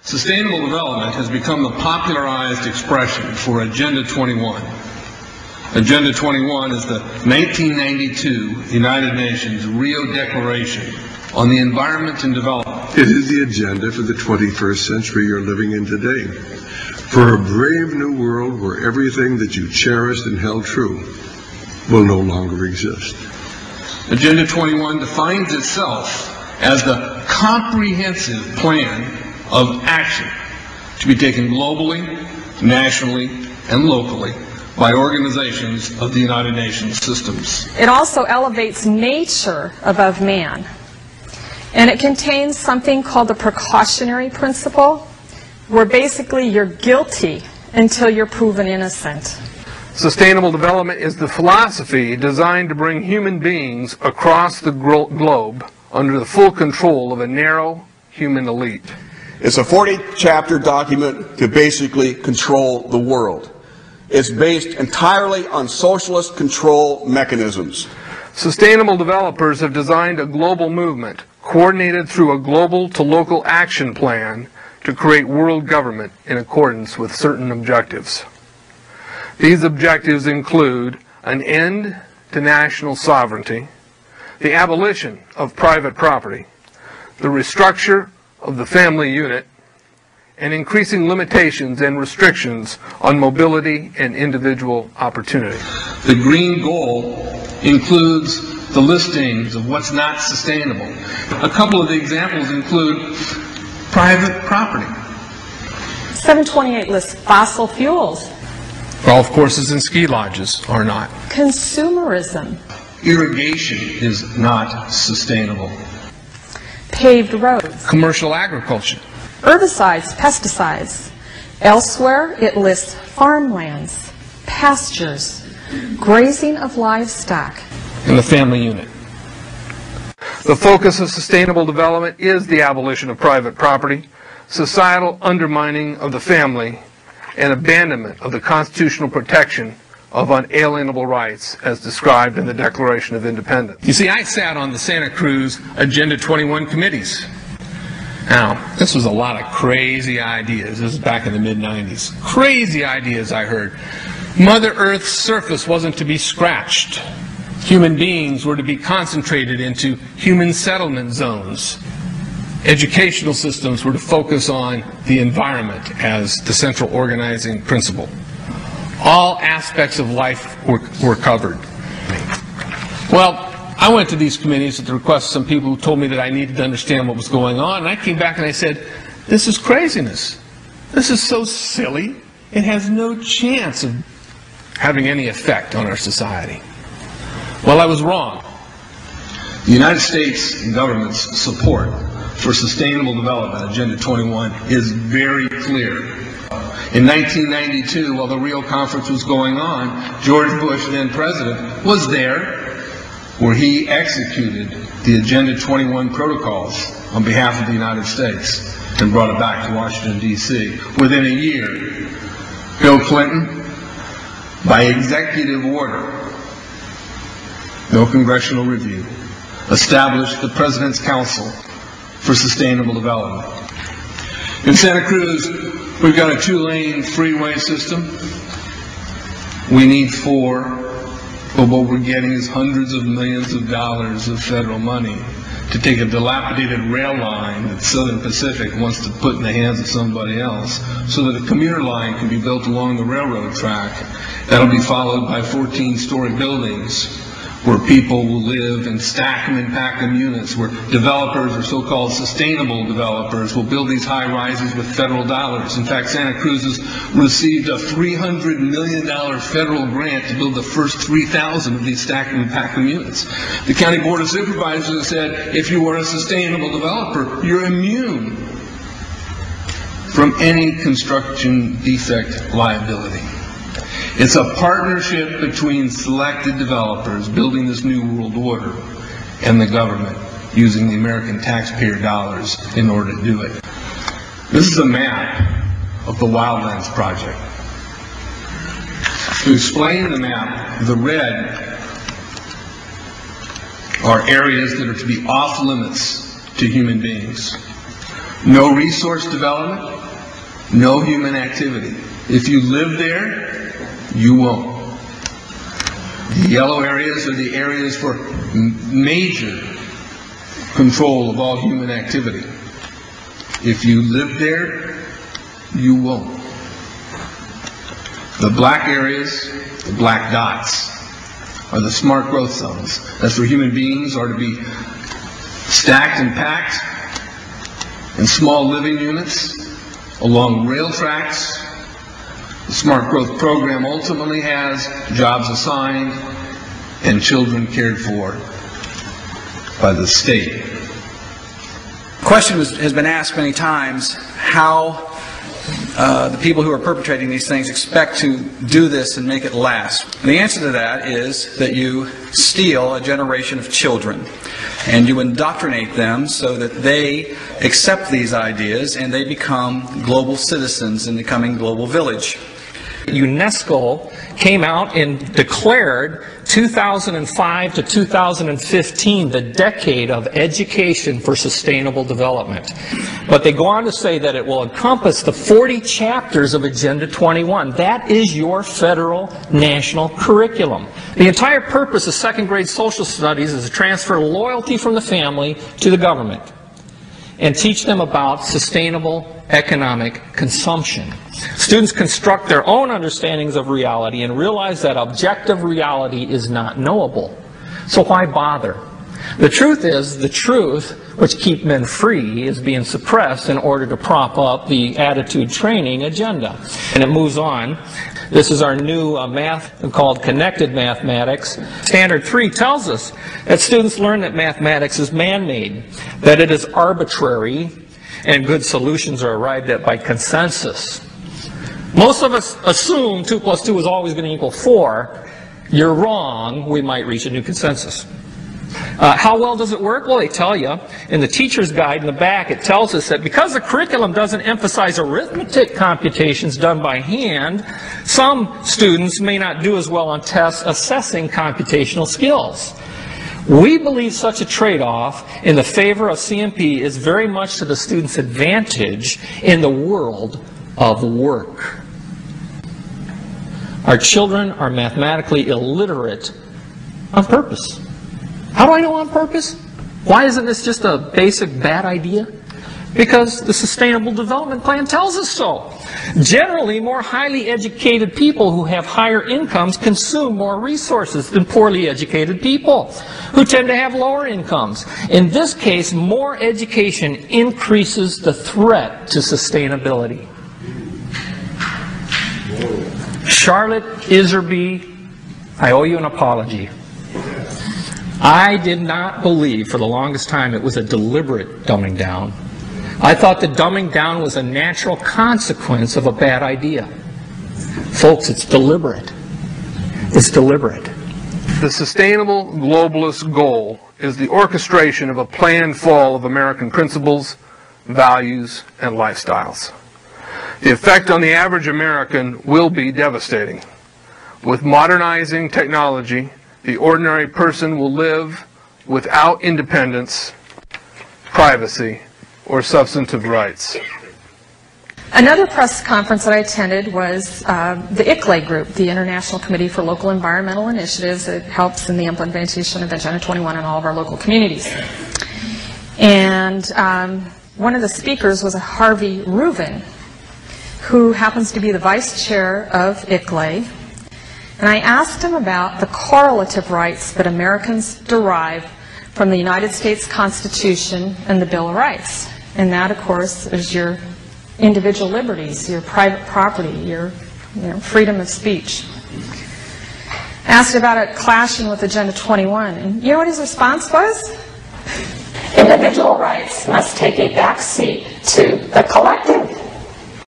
Sustainable development has become the popularized expression for Agenda 21. Agenda 21 is the 1992 United Nations Rio Declaration on the Environment and Development. It is the agenda for the 21st century you're living in today. For a brave new world where everything that you cherished and held true will no longer exist. Agenda 21 defines itself as the comprehensive plan of action to be taken globally, nationally, and locally by organizations of the United Nations systems. It also elevates nature above man. And it contains something called the precautionary principle, where basically you're guilty until you're proven innocent. Sustainable development is the philosophy designed to bring human beings across the globe under the full control of a narrow human elite. It's a 40-chapter document to basically control the world. It's based entirely on socialist control mechanisms. Sustainable developers have designed a global movement coordinated through a global to local action plan to create world government in accordance with certain objectives. These objectives include an end to national sovereignty, the abolition of private property, the restructure of the family unit, and increasing limitations and restrictions on mobility and individual opportunity. The green goal includes the listings of what's not sustainable. A couple of the examples include private property. 728 lists fossil fuels. Golf courses and ski lodges are not. Consumerism. Irrigation is not sustainable. Paved roads. Commercial agriculture. Herbicides, pesticides. Elsewhere, it lists farmlands, pastures, grazing of livestock. And the family unit. The focus of sustainable development is the abolition of private property, societal undermining of the family, and abandonment of the constitutional protection of unalienable rights as described in the Declaration of Independence. You see, I sat on the Santa Cruz Agenda 21 committees. Now, this was a lot of crazy ideas. This was back in the mid-90s. Crazy ideas I heard. Mother Earth's surface wasn't to be scratched. Human beings were to be concentrated into human settlement zones. Educational systems were to focus on the environment as the central organizing principle. All aspects of life were covered. Well, I went to these committees at the request of some people who told me that I needed to understand what was going on, and I came back and I said, this is craziness. This is so silly. It has no chance of having any effect on our society. Well, I was wrong. The United States government's support for sustainable development, Agenda 21, is very clear. In 1992, while the Rio Conference was going on, George Bush, then president, was there where he executed the Agenda 21 protocols on behalf of the United States and brought it back to Washington, D.C. Within a year, Bill Clinton, by executive order, no congressional review, established the President's Council for Sustainable Development. In Santa Cruz, we've got a 2-lane freeway system. We need 4, but what we're getting is hundreds of millions of dollars of federal money to take a dilapidated rail line that Southern Pacific wants to put in the hands of somebody else so that a commuter line can be built along the railroad track. That'll be followed by 14-story buildings where people will live and stack them and pack them units, where developers, or so-called sustainable developers, will build these high-rises with federal dollars. In fact, Santa Cruz has received a $300 million federal grant to build the first 3,000 of these stack them and pack them units. The County Board of Supervisors has said, if you are a sustainable developer, you're immune from any construction defect liability. It's a partnership between selected developers building this new world order and the government using the American taxpayer dollars in order to do it. This is a map of the Wildlands Project. To explain the map, the red are areas that are to be off limits to human beings. No resource development, No human activity. If you live there, you won't. The yellow areas are the areas for major control of all human activity. If you live there, you won't. The black areas, the black dots, are the smart growth zones. That's where human beings are to be stacked and packed in small living units along rail tracks. The Smart Growth Program ultimately has jobs assigned and children cared for by the state. The question has been asked many times how the people who are perpetrating these things expect to do this and make it last. And the answer to that is that you steal a generation of children and you indoctrinate them so that they accept these ideas and they become global citizens in the coming global village. UNESCO came out and declared 2005 to 2015 the decade of education for sustainable development. But they go on to say that it will encompass the 40 chapters of Agenda 21. That is your federal national curriculum. The entire purpose of second grade social studies is to transfer loyalty from the family to the government and teach them about sustainable economic consumption. Students construct their own understandings of reality and realize that objective reality is not knowable. So why bother? The truth is, the truth which keep men free is being suppressed in order to prop up the attitude training agenda. And it moves on. This is our new math called Connected Mathematics. Standard 3 tells us that students learn that mathematics is man-made, that it is arbitrary, and good solutions are arrived at by consensus. Most of us assume 2 plus 2 is always going to equal 4. You're wrong. We might reach a new consensus. How well does it work? Well, they tell you in the teacher's guide in the back, it tells us that because the curriculum doesn't emphasize arithmetic computations done by hand, some students may not do as well on tests assessing computational skills. We believe such a trade-off in the favor of CMP is very much to the student's advantage in the world of work. Our children are mathematically illiterate on purpose. How do I know on purpose? Why isn't this just a basic bad idea? Because the Sustainable Development Plan tells us so. Generally, more highly educated people who have higher incomes consume more resources than poorly educated people who tend to have lower incomes. In this case, more education increases the threat to sustainability. Charlotte Iserby, I owe you an apology. I did not believe for the longest time it was a deliberate dumbing down. I thought the dumbing down was a natural consequence of a bad idea. Folks, it's deliberate. It's deliberate. The sustainable globalist goal is the orchestration of a planned fall of American principles, values, and lifestyles. The effect on the average American will be devastating. With modernizing technology, the ordinary person will live without independence, privacy, or substantive rights. Another press conference that I attended was the ICLEI group, the International Committee for Local Environmental Initiatives. It helps in the implementation of Agenda 21 in all of our local communities. And one of the speakers was Harvey Reuven, who happens to be the vice chair of ICLEI. And I asked him about the correlative rights that Americans derive from the United States Constitution and the Bill of Rights. And that, of course, is your individual liberties, your private property, your freedom of speech. Asked about it clashing with Agenda 21. And you know what his response was? Individual rights must take a back seat to the collective.